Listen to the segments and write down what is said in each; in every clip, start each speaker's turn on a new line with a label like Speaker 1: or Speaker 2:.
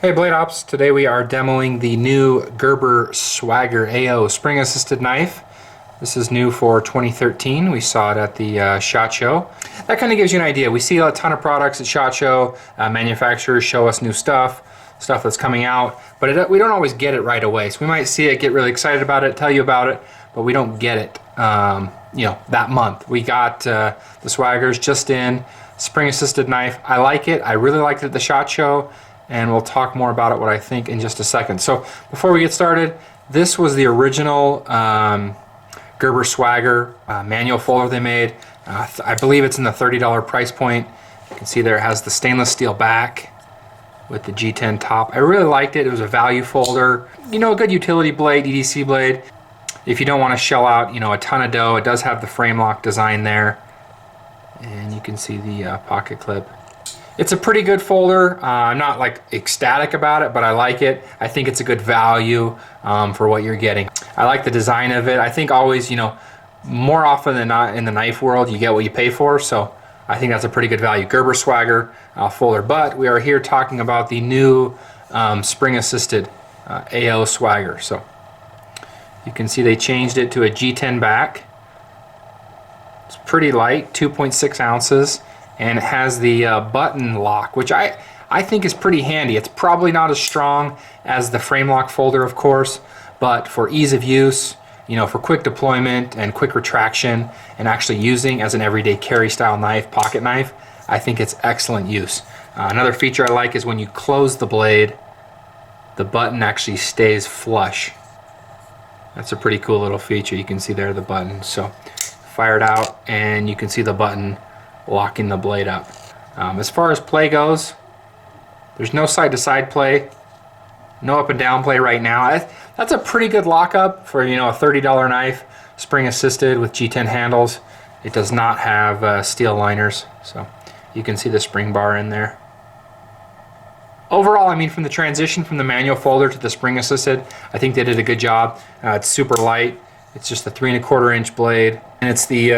Speaker 1: Hey BladeOps, today we are demoing the new Gerber Swagger AO spring assisted knife. This is new for 2013. We saw it at the SHOT Show. That kind of gives you an idea. We see a ton of products at SHOT Show. Manufacturers show us new stuff that's coming out, but we don't always get it right away. So we might see it, get really excited about it, tell you about it, but we don't get it that month. We got the Swaggers just in, spring assisted knife. I like it. I really liked it at the SHOT Show, and we'll talk more about it, what I think, in just a second. So before we get started, this was the original Gerber Swagger manual folder they made. I believe it's in the $30 price point. You can see there it has the stainless steel back with the G10 top. I really liked it. It was a value folder. A good utility blade, EDC blade. If you don't want to shell out, a ton of dough, it does have the frame lock design there. And you can see the pocket clip. It's a pretty good folder. I'm not like ecstatic about it, but I like it. I think it's a good value for what you're getting. I like the design of it. I think always, more often than not in the knife world, you get what you pay for. So I think that's a pretty good value. Gerber Swagger folder. But we are here talking about the new spring-assisted AO Swagger. So you can see they changed it to a G10 back. It's pretty light, 2.6 ounces. And it has the button lock, which I think is pretty handy. It's probably not as strong as the frame lock folder, of course, but for ease of use, for quick deployment and quick retraction and actually using as an everyday carry style knife, pocket knife, I think it's excellent use. Another feature I like is when you close the blade, the button actually stays flush. That's a pretty cool little feature. You can see there the button. So fire it out and you can see the button locking the blade up. As far as play goes, there's no side-to-side play, no up and down play right now. That's a pretty good lockup for a $30 knife, spring assisted with G10 handles. It does not have steel liners, so you can see the spring bar in there. Overall, from the transition from the manual folder to the spring assisted, I think they did a good job. It's super light. It's just a 3 1/4 inch blade, and it's the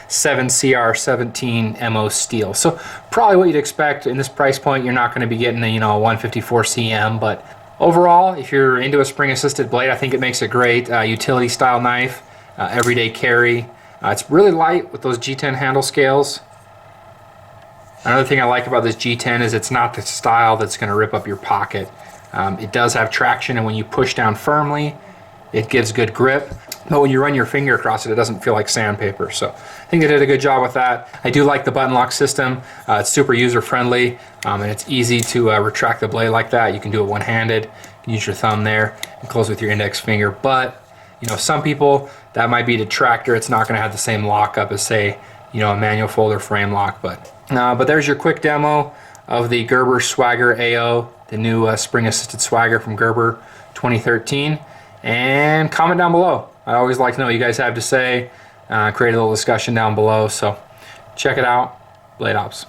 Speaker 1: 7CR17 MO steel. So probably what you'd expect in this price point. You're not going to be getting a 154 CM, but overall, if you're into a spring-assisted blade, I think it makes a great utility style knife, everyday carry. It's really light with those G10 handle scales. Another thing I like about this G10 is it's not the style that's going to rip up your pocket. It does have traction, and when you push down firmly, it gives good grip. But when you run your finger across it, it doesn't feel like sandpaper. So I think they did a good job with that. I do like the button lock system. It's super user-friendly, and it's easy to retract the blade like that. You can do it one-handed. You can use your thumb there and close with your index finger. But some people, that might be a detractor. It's not going to have the same lockup as, say, a manual folder frame lock. But there's your quick demo of the Gerber Swagger AO, the new spring-assisted Swagger from Gerber 2013. And comment down below. I always like to know what you guys have to say. Create a little discussion down below. So check it out. BladeOps.